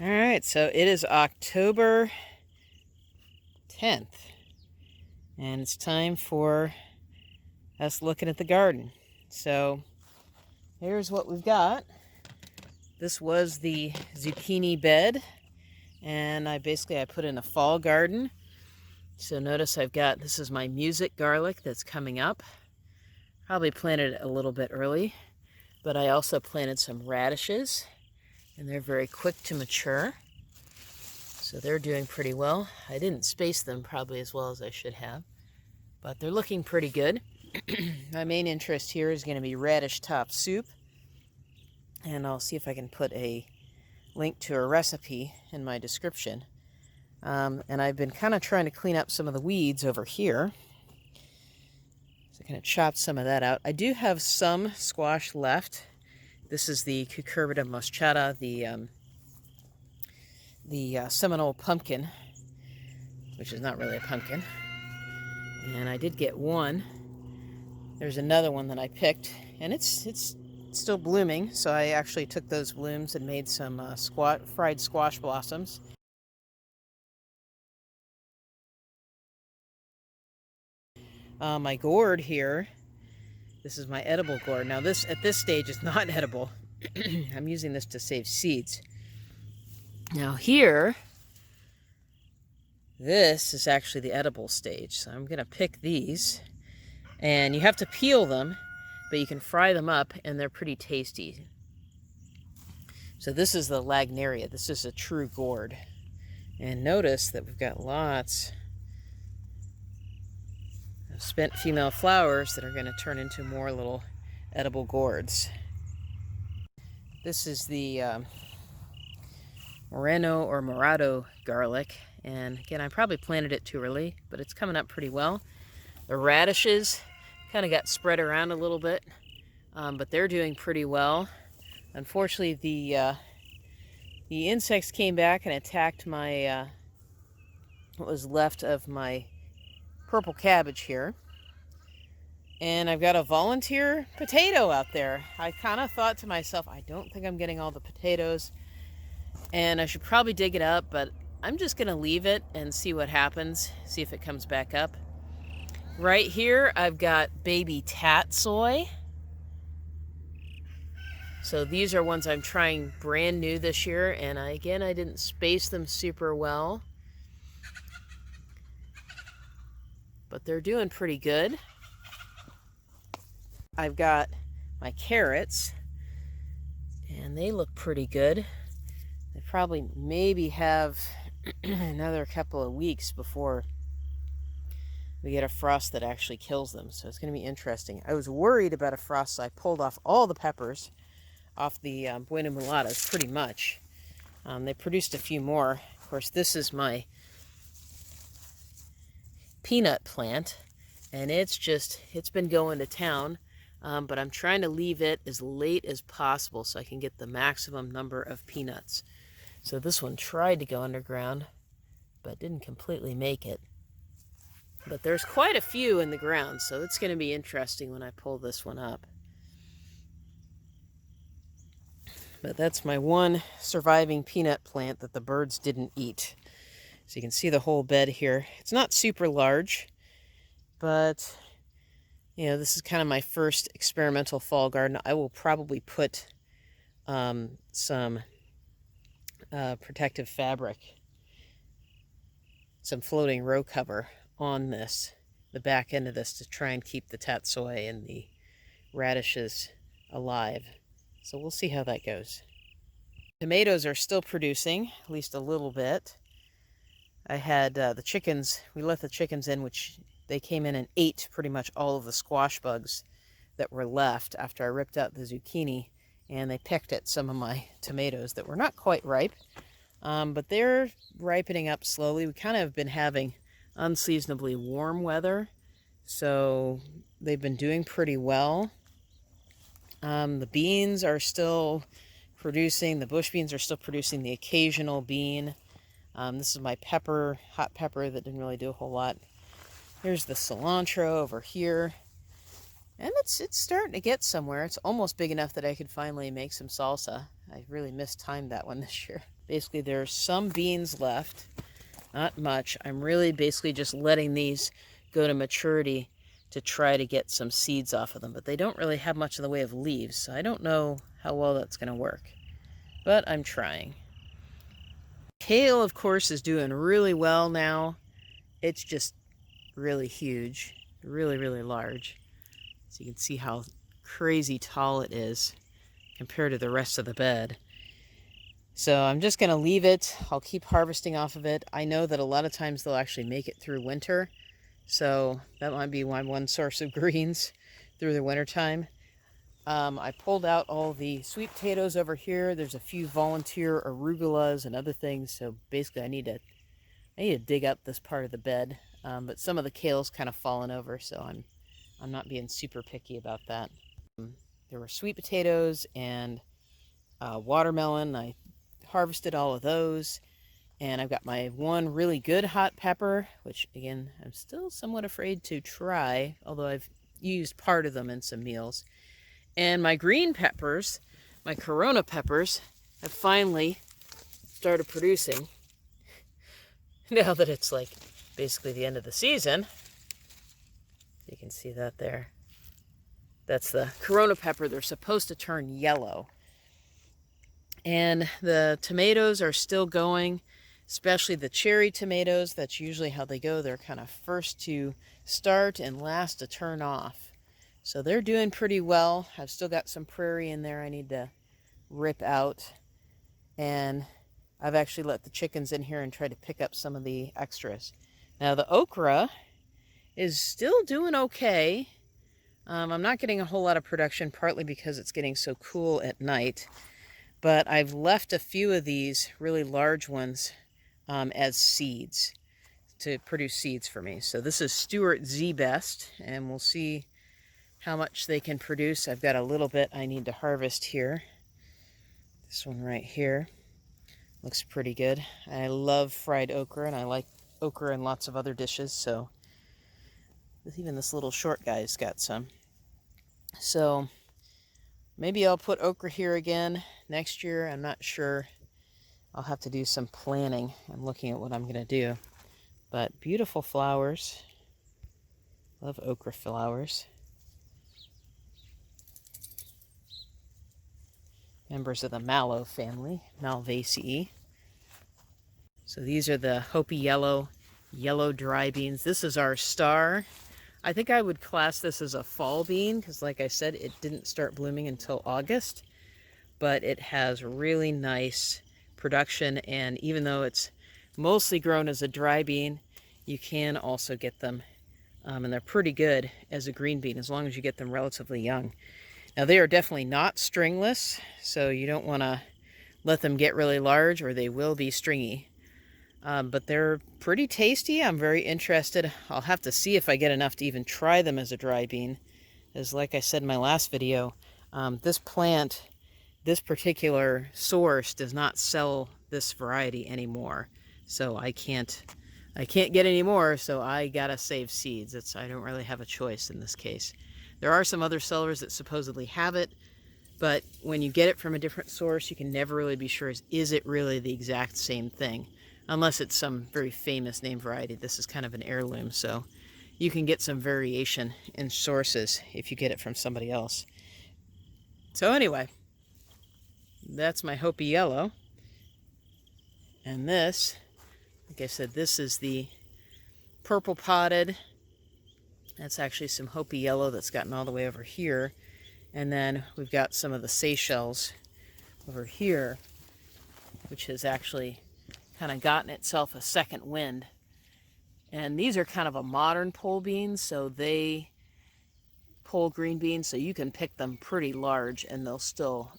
All right, so it is October 10th, and it's time for us looking at the garden. So here's what we've got. This was the zucchini bed, and I put in a fall garden. So notice this is my music garlic that's coming up. Probably planted it a little bit early, but I also planted some radishes, and they're very quick to mature. So they're doing pretty well. I didn't space them probably as well as I should have, but they're looking pretty good. My main interest here is going to be radish top soup, and I'll see if I can put a link to a recipe in my description. And I've been kind of trying to clean up some of the weeds over here. So I kind of chopped some of that out. I do have some squash left. This is the Cucurbita moschata, the Seminole pumpkin, which is not really a pumpkin. And I did get one. There's another one that I picked, and it's still blooming. So I actually took those blooms and made some fried squash blossoms. My gourd here, this is my edible gourd. Now this, at this stage, is not edible. I'm using this to save seeds. Now here, this is actually the edible stage. So I'm gonna pick these, and you have to peel them, but you can fry them up and they're pretty tasty. So this is the Lagnaria. This is a true gourd. And notice that we've got lots of spent female flowers that are going to turn into more little edible gourds. This is the Moreno or Morado garlic. And again, I probably planted it too early, but it's coming up pretty well. The radishes kind of got spread around a little bit, but they're doing pretty well. Unfortunately, the insects came back and attacked my what was left of my purple cabbage here. And I've got a volunteer potato out there. I kind of thought to myself, I don't think I'm getting all the potatoes, and I should probably dig it up, but I'm just going to leave it and see what happens, see if it comes back up. Right here, I've got baby tatsoi. So these are ones I'm trying brand new this year, and I didn't space them super well, but they're doing pretty good. I've got my carrots, and they look pretty good. They probably maybe have another couple of weeks before we get a frost that actually kills them, so it's going to be interesting. I was worried about a frost, so I pulled off all the peppers off the Bueno Mulatas pretty much. They produced a few more. Of course, this is my peanut plant, and it's been going to town, but I'm trying to leave it as late as possible so I can get the maximum number of peanuts. So this one tried to go underground, but didn't completely make it. But there's quite a few in the ground, so it's going to be interesting when I pull this one up. But that's my one surviving peanut plant that the birds didn't eat. So you can see the whole bed here. It's not super large, but this is kind of my first experimental fall garden. I will probably put some protective fabric, some floating row cover on the back end of this, to try and keep the tatsoi and the radishes alive. So we'll see how that goes. Tomatoes are still producing, at least a little bit. I had the chickens, we let the chickens in, which they came in and ate pretty much all of the squash bugs that were left after I ripped out the zucchini, and they picked at some of my tomatoes that were not quite ripe, but they're ripening up slowly. We kind of have been having unseasonably warm weather, so they've been doing pretty well. The beans are still producing, the bush beans are still producing the occasional bean. This is my pepper, hot pepper, that didn't really do a whole lot. Here's the cilantro over here. And it's starting to get somewhere. It's almost big enough that I could finally make some salsa. I really mistimed that one this year. Basically, there's some beans left, not much. I'm really basically just letting these go to maturity to try to get some seeds off of them, but they don't really have much in the way of leaves, so I don't know how well that's going to work, but I'm trying. Kale, of course, is doing really well now. It's just really huge, really, really large. So you can see how crazy tall it is compared to the rest of the bed. So I'm just going to leave it. I'll keep harvesting off of it. I know that a lot of times they'll actually make it through winter. So that might be one source of greens through the winter time. I pulled out all the sweet potatoes over here. There's a few volunteer arugulas and other things. So basically I need to dig up this part of the bed. But some of the kale's kind of fallen over, so I'm not being super picky about that. There were sweet potatoes and watermelon. I harvested all of those. And I've got my one really good hot pepper, which again, I'm still somewhat afraid to try, although I've used part of them in some meals. And my green peppers, my Corona peppers, have finally started producing. Now that it's like basically the end of the season. You can see that there. That's the Corona pepper. They're supposed to turn yellow. And the tomatoes are still going, especially the cherry tomatoes. That's usually how they go. They're kind of first to start and last to turn off. So they're doing pretty well. I've still got some prairie in there I need to rip out. And I've actually let the chickens in here and try to pick up some of the extras. Now the okra is still doing okay. I'm not getting a whole lot of production, partly because it's getting so cool at night. But I've left a few of these really large ones as seeds to produce seeds for me. So this is Stuart Z Best, and we'll see how much they can produce. I've got a little bit I need to harvest here. This one right here looks pretty good. I love fried okra, and I like okra in lots of other dishes, so even this little short guy's got some. So maybe I'll put okra here again next year. I'm not sure. I'll have to do some planning. I'm looking at what I'm going to do. But beautiful flowers. Love okra flowers. Members of the mallow family, Malvaceae. So these are the Hopi yellow dry beans. This is our star. I think I would class this as a fall bean because, like I said, it didn't start blooming until August. But it has really nice production, and even though it's mostly grown as a dry bean, you can also get them, and they're pretty good as a green bean as long as you get them relatively young. Now they are definitely not stringless, so you don't want to let them get really large or they will be stringy. But they're pretty tasty. I'm very interested. I'll have to see if I get enough to even try them as a dry bean. As like I said in my last video, this plant, this particular source does not sell this variety anymore. So I can't get any more, so I gotta save seeds. I don't really have a choice in this case. There are some other sellers that supposedly have it, but when you get it from a different source, you can never really be sure, is it really the exact same thing? Unless it's some very famous name variety. This is kind of an heirloom, so you can get some variation in sources if you get it from somebody else. So anyway, that's my Hopi yellow. And this, like I said, this is the purple potted. That's actually some Hopi yellow that's gotten all the way over here. And then we've got some of the Seychelles over here, which has actually kind of gotten itself a second wind. And these are kind of a modern pole beans, so they pole green beans, so you can pick them pretty large and they'll still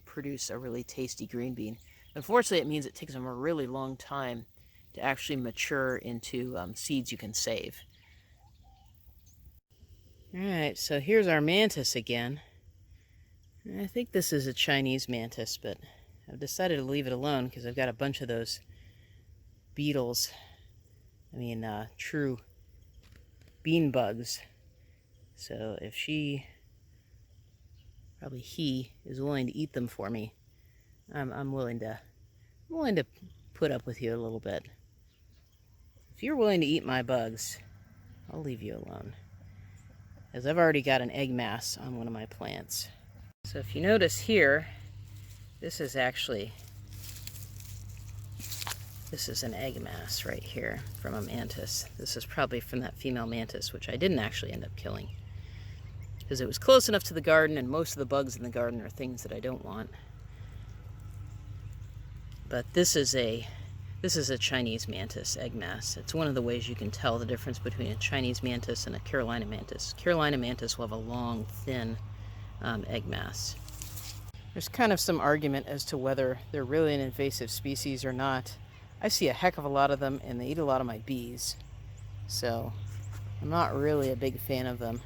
produce a really tasty green bean. Unfortunately, it means it takes them a really long time to actually mature into seeds you can save. Alright, so here's our mantis again. I think this is a Chinese mantis, but I've decided to leave it alone because I've got a bunch of those beetles. True bean bugs. So if she, probably he, is willing to eat them for me, I'm willing to I'm willing to put up with you a little bit. If you're willing to eat my bugs, I'll leave you alone, as I've already got an egg mass on one of my plants. So if you notice here, this is an egg mass right here from a mantis. This is probably from that female mantis, which I didn't actually end up killing, because it was close enough to the garden, and most of the bugs in the garden are things that I don't want. But this is a Chinese mantis egg mass. It's one of the ways you can tell the difference between a Chinese mantis and a Carolina mantis. Carolina mantis will have a long, thin egg mass. There's kind of some argument as to whether they're really an invasive species or not. I see a heck of a lot of them, and they eat a lot of my bees. So I'm not really a big fan of them.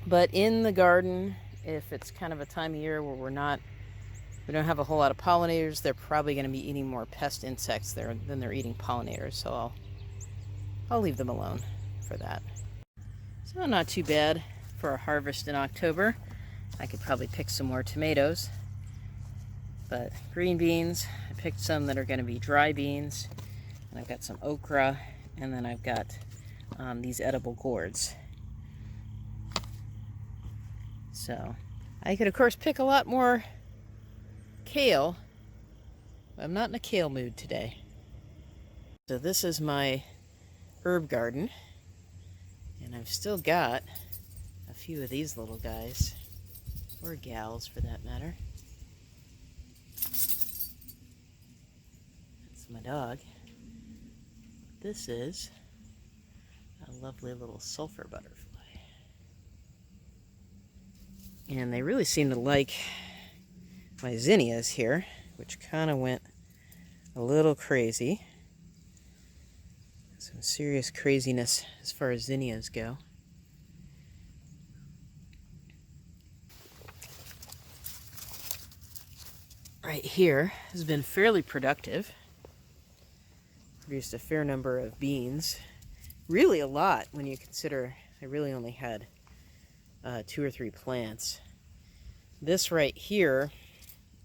But in the garden, if it's kind of a time of year where we don't have a whole lot of pollinators, they're probably going to be eating more pest insects there than they're eating pollinators. So I'll leave them alone for that. So not too bad for a harvest in October. I could probably pick some more tomatoes. But green beans, I picked some that are going to be dry beans. And I've got some okra. And then I've got these edible gourds. So I could, of course, pick a lot more kale. I'm not in a kale mood today. So this is my herb garden. And I've still got a few of these little guys. Or gals, for that matter. That's my dog. This is a lovely little sulfur butterfly. And they really seem to like my zinnias here, which kind of went a little crazy. Some serious craziness as far as zinnias go. Right here has been fairly productive. Produced a fair number of beans. Really a lot when you consider I really only had 2 or 3 plants. This right here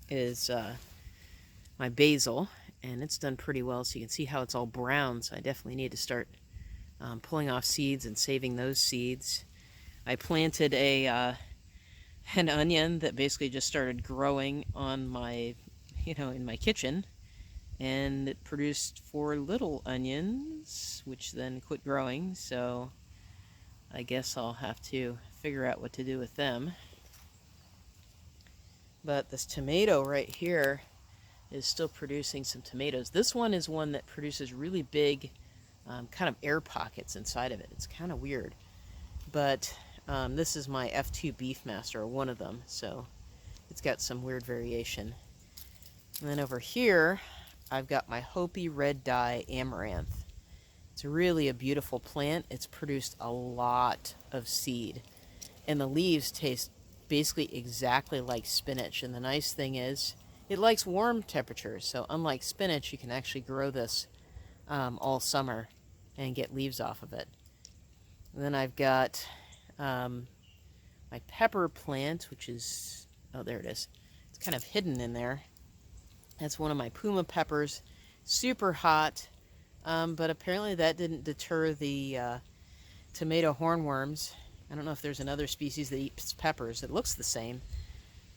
is my basil, and it's done pretty well, so you can see how it's all brown. So I definitely need to start pulling off seeds and saving those seeds. I planted an onion that basically just started growing on my, in my kitchen, and it produced 4 little onions, which then quit growing. So I guess I'll have to figure out what to do with them. But this tomato right here is still producing some tomatoes. This one is one that produces really big kind of air pockets inside of it. It's kind of weird. But this is my F2 Beefmaster, or one of them, so it's got some weird variation. And then over here, I've got my Hopi Red Dye Amaranth. It's really a beautiful plant. It's produced a lot of seed, and the leaves taste basically exactly like spinach. And the nice thing is, it likes warm temperatures, so unlike spinach, you can actually grow this all summer and get leaves off of it. And then I've got my pepper plant, which is, oh, there it is. It's kind of hidden in there. That's one of my Puma peppers. Super hot, but apparently that didn't deter the tomato hornworms. I don't know if there's another species that eats peppers. It looks the same,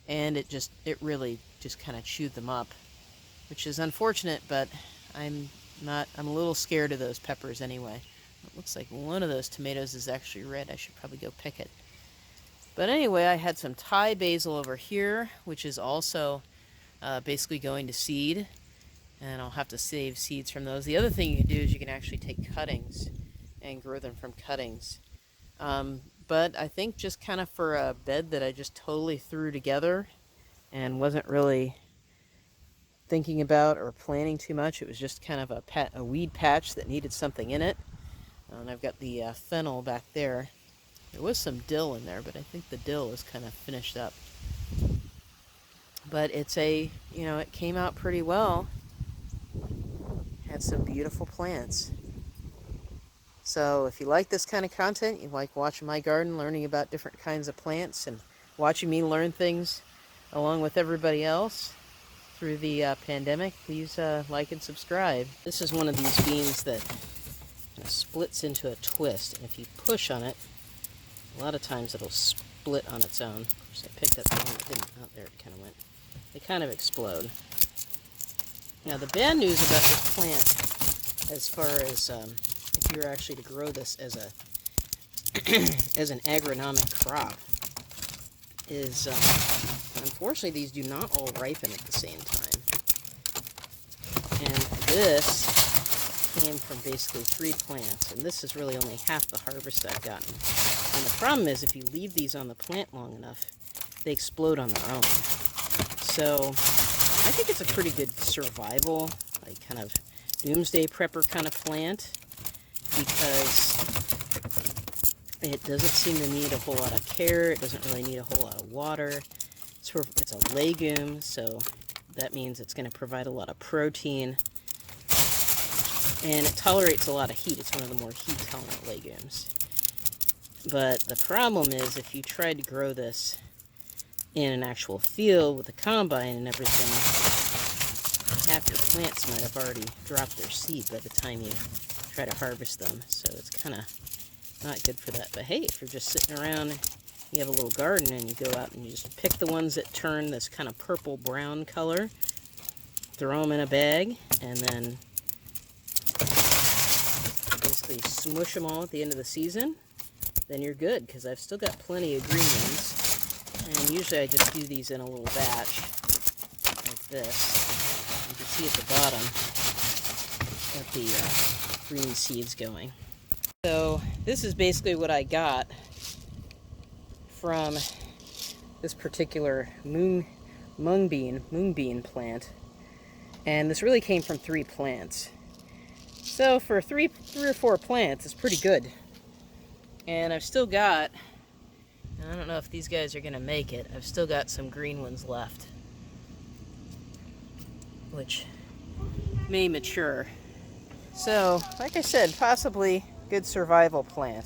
and it really just kind of chewed them up, which is unfortunate, but I'm a little scared of those peppers anyway. It looks like one of those tomatoes is actually red. I should probably go pick it. But anyway, I had some Thai basil over here, which is also basically going to seed, and I'll have to save seeds from those. The other thing you can do is you can actually take cuttings and grow them from cuttings. But I think just kind of for a bed that I just totally threw together and wasn't really thinking about or planning too much, it was just kind of a weed patch that needed something in it. And I've got the fennel back there. There was some dill in there, but I think the dill is kind of finished up. But it's it came out pretty well. Had some beautiful plants. So if you like this kind of content, you like watching my garden, learning about different kinds of plants, and watching me learn things along with everybody else, through the pandemic, please like and subscribe. This is one of these beans that splits into a twist, and if you push on it, a lot of times it'll split on its own. Of course, I picked up the one that didn't. Oh, there it kind of went. They kind of explode. Now, the bad news about this plant, as far as if you were actually to grow this as a as an agronomic crop, is unfortunately these do not all ripen at the same time. And this came from basically 3 plants, and this is really only half the harvest I've gotten. And the problem is, if you leave these on the plant long enough, they explode on their own. So I think it's a pretty good survival, like kind of doomsday prepper kind of plant, because it doesn't seem to need a whole lot of care. It doesn't really need a whole lot of water. It's a legume, so that means it's going to provide a lot of protein. And it tolerates a lot of heat. It's one of the more heat-tolerant legumes. But the problem is, if you tried to grow this in an actual field with a combine and everything, half your plants might have already dropped their seed by the time you try to harvest them. So it's kind of not good for that. But hey, if you're just sitting around, you have a little garden and you go out and you just pick the ones that turn this kind of purple-brown color, throw them in a bag, and then basically smush them all at the end of the season, then you're good, because I've still got plenty of green ones. And usually I just do these in a little batch, like this. You can see at the bottom got the green seeds going. So this is basically what I got from this particular Mungbean plant. And this really came from 3 plants. So for three or four plants, it's pretty good. And I've still got, I don't know if these guys are going to make it, I've still got some green ones left, which may mature. So, like I said, possibly good survival plant.